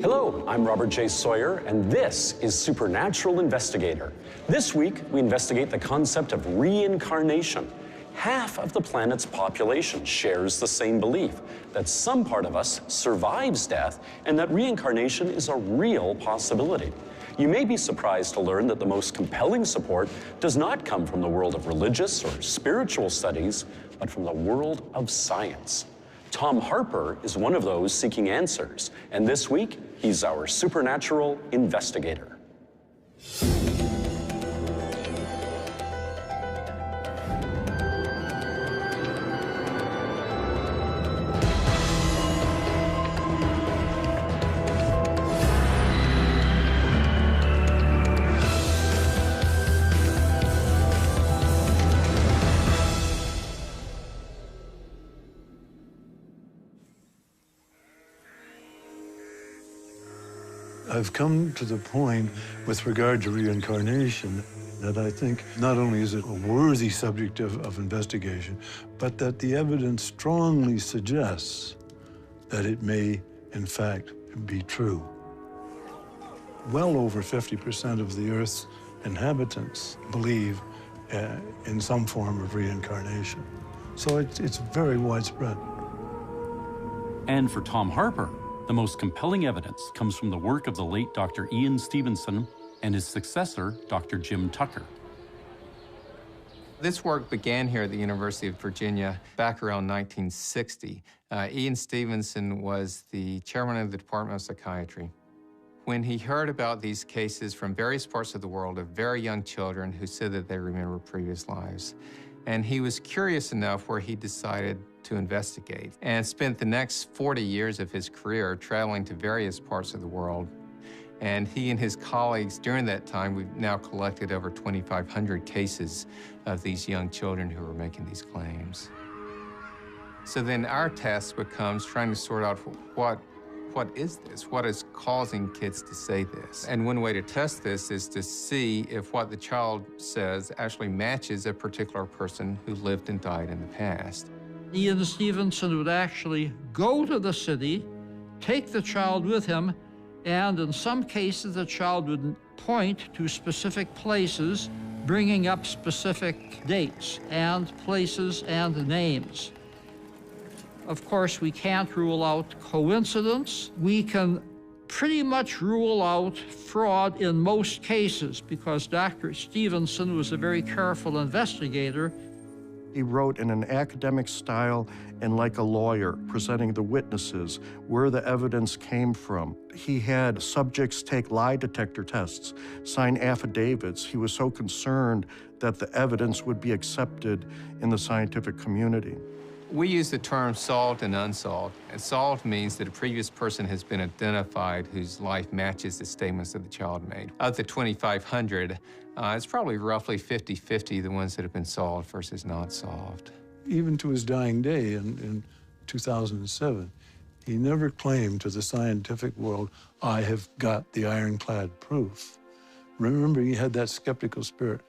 Hello, I'm Robert J. Sawyer, and this is Supernatural Investigator. This week, we investigate the concept of reincarnation. Half of the planet's population shares the same belief, that some part of us survives death and that reincarnation is a real possibility. You may be surprised to learn that the most compelling support does not come from the world of religious or spiritual studies, but from the world of science. Tom Harper is one of those seeking answers, and this week, he's our supernatural investigator. I've come to the point with regard to reincarnation that I think not only is it a worthy subject of investigation, but that the evidence strongly suggests that it may, in fact, be true. Well over 50% of the Earth's inhabitants believe in some form of reincarnation. So it's very widespread. And for Tom Harper, the most compelling evidence comes from the work of the late Dr. Ian Stevenson and his successor, Dr. Jim Tucker. This work began here at the University of Virginia back around 1960. Ian Stevenson was the chairman of the Department of Psychiatry. When he heard about these cases from various parts of the world of very young children who said that they remember previous lives, and he was curious enough where he decided to investigate and spent the next 40 years of his career traveling to various parts of the world. And he and his colleagues during that time, we've now collected over 2,500 cases of these young children who are making these claims. So then our task becomes trying to sort out what is this? What is causing kids to say this? And one way to test this is to see if what the child says actually matches a particular person who lived and died in the past. Ian Stevenson would actually go to the city, take the child with him, and in some cases, the child would point to specific places, bringing up specific dates and places and names. Of course, we can't rule out coincidence. We can pretty much rule out fraud in most cases because Dr. Stevenson was a very careful investigator. He wrote in an academic style and like a lawyer, presenting the witnesses, where the evidence came from. He had subjects take lie detector tests, sign affidavits. He was so concerned that the evidence would be accepted in the scientific community. We use the term solved and unsolved. And solved means that a previous person has been identified whose life matches the statements that the child made. Of the 2,500, it's probably roughly 50-50 the ones that have been solved versus not solved. Even to his dying day in 2007, he never claimed to the scientific world, I have got the ironclad proof. Remember, he had that skeptical spirit.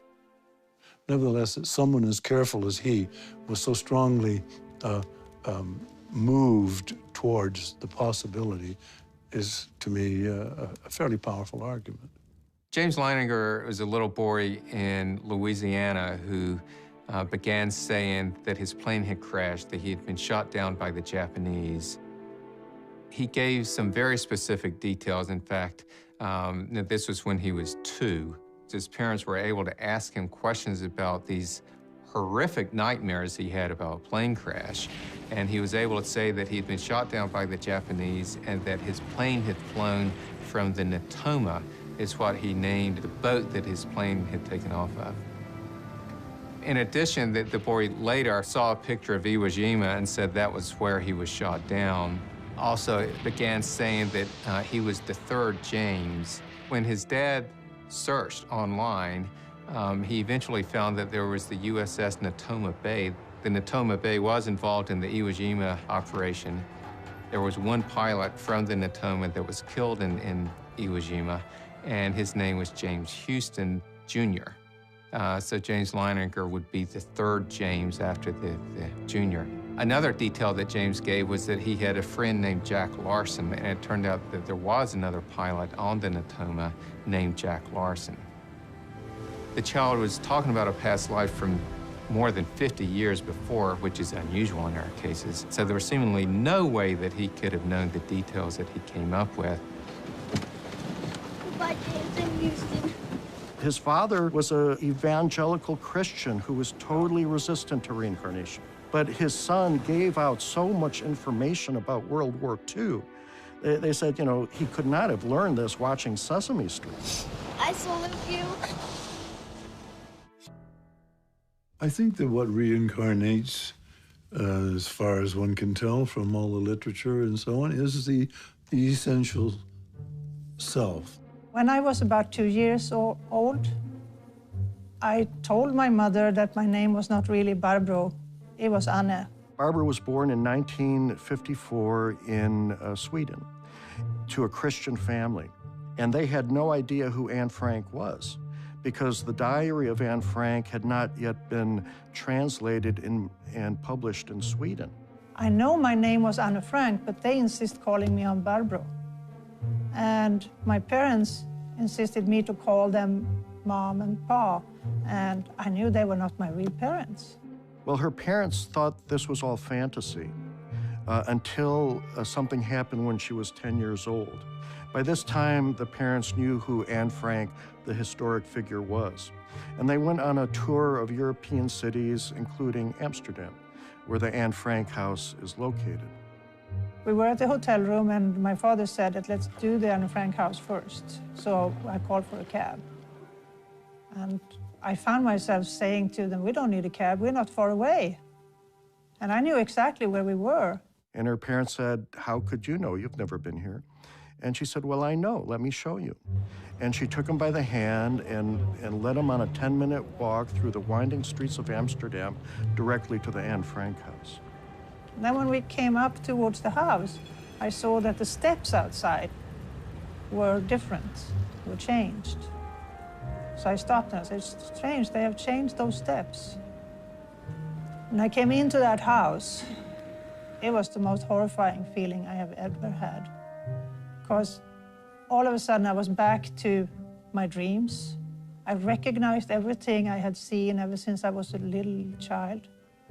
Nevertheless, someone as careful as he was so strongly moved towards the possibility is, to me, a fairly powerful argument. James Leininger was a little boy in Louisiana who began saying that his plane had crashed, that he had been shot down by the Japanese. He gave some very specific details. In fact, this was when he was 2. His parents were able to ask him questions about these horrific nightmares he had about a plane crash. And he was able to say that he had been shot down by the Japanese and that his plane had flown from the Natoma, is what he named the boat that his plane had taken off of. In addition, the boy later saw a picture of Iwo Jima and said that was where he was shot down. Also began saying that he was the 3rd James. When his dad searched online, he eventually found that there was the USS Natoma Bay. The Natoma Bay was involved in the Iwo Jima operation. There was one pilot from the Natoma that was killed in Iwo Jima, and his name was James Houston, Jr. So James Leininger would be the 3rd James after the Jr. Another detail that James gave was that he had a friend named Jack Larson, and it turned out that there was another pilot on the Natoma named Jack Larson. The child was talking about a past life from more than 50 years before, which is unusual in our cases. So there was seemingly no way that he could have known the details that he came up with. Goodbye, James and Houston. His father was an evangelical Christian who was totally resistant to reincarnation. But his son gave out so much information about World War II. They said, you know, he could not have learned this watching Sesame Street. I salute you. I think that what reincarnates, as far as one can tell from all the literature and so on, is the essential self. When I was about 2 years old, I told my mother that my name was not really Barbro, it was Anne. Barbara was born in 1954 in Sweden to a Christian family, and they had no idea who Anne Frank was because the diary of Anne Frank had not yet been translated and published in Sweden. I know my name was Anne Frank, but they insist calling me on Barbro. And my parents insisted me to call them Mom and Pa, and I knew they were not my real parents. Well, her parents thought this was all fantasy until something happened when she was 10 years old. By this time, the parents knew who Anne Frank, the historic figure, was. And they went on a tour of European cities, including Amsterdam, where the Anne Frank house is located. We were at the hotel room, and my father said that let's do the Anne Frank house first. So I called for a cab. And I found myself saying to them, we don't need a cab, we're not far away. And I knew exactly where we were. And her parents said, how could you know? You've never been here. And she said, well, I know, let me show you. And she took him by the hand and led him on a 10-minute walk through the winding streets of Amsterdam directly to the Anne Frank house. Then when we came up towards the house, I saw that the steps outside were different, were changed. So I stopped and I said, it's strange, they have changed those steps. When I came into that house, it was the most horrifying feeling I have ever had. Because all of a sudden I was back to my dreams. I recognized everything I had seen ever since I was a little child.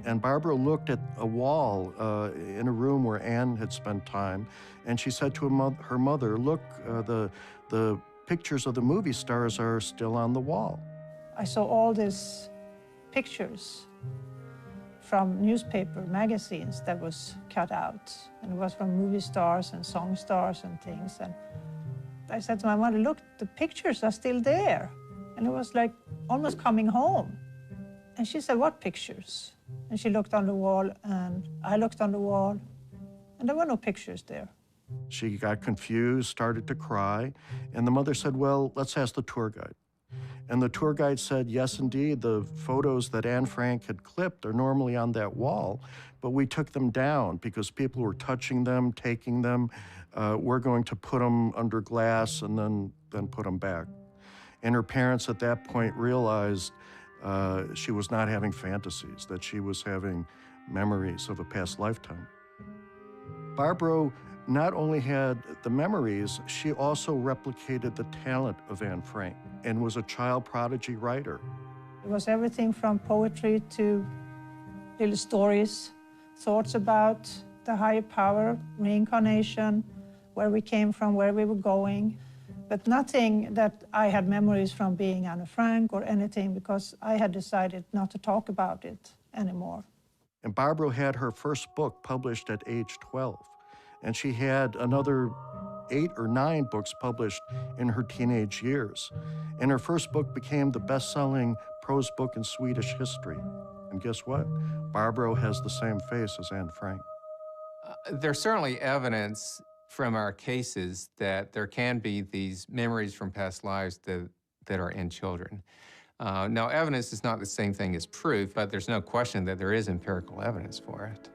And Barbara looked at a wall in a room where Anne had spent time, and she said to her mother, look, the pictures of the movie stars are still on the wall. I saw all these pictures from newspaper magazines that was cut out, and it was from movie stars and song stars and things. And I said to my mother, look, the pictures are still there. And it was like almost coming home. And she said, what pictures? And she looked on the wall, and I looked on the wall, and there were no pictures there. She got confused, started to cry, and the mother said, well, let's ask the tour guide. And the tour guide said, yes, indeed, the photos that Anne Frank had clipped are normally on that wall, but we took them down because people were touching them, taking them. We're going to put them under glass and then put them back. And her parents at that point realized she was not having fantasies, that she was having memories of a past lifetime. Barbara not only had the memories, she also replicated the talent of Anne Frank and was a child prodigy writer. It was everything from poetry to little stories, thoughts about the higher power, reincarnation, where we came from, where we were going, but nothing that I had memories from being Anne Frank or anything, because I had decided not to talk about it anymore. And Barbara had her first book published at age 12. And she had another 8 or 9 books published in her teenage years. And her first book became the best-selling prose book in Swedish history. And guess what? Barbara has the same face as Anne Frank. There's certainly evidence from our cases that there can be these memories from past lives that are in children. Now, evidence is not the same thing as proof, but there's no question that there is empirical evidence for it.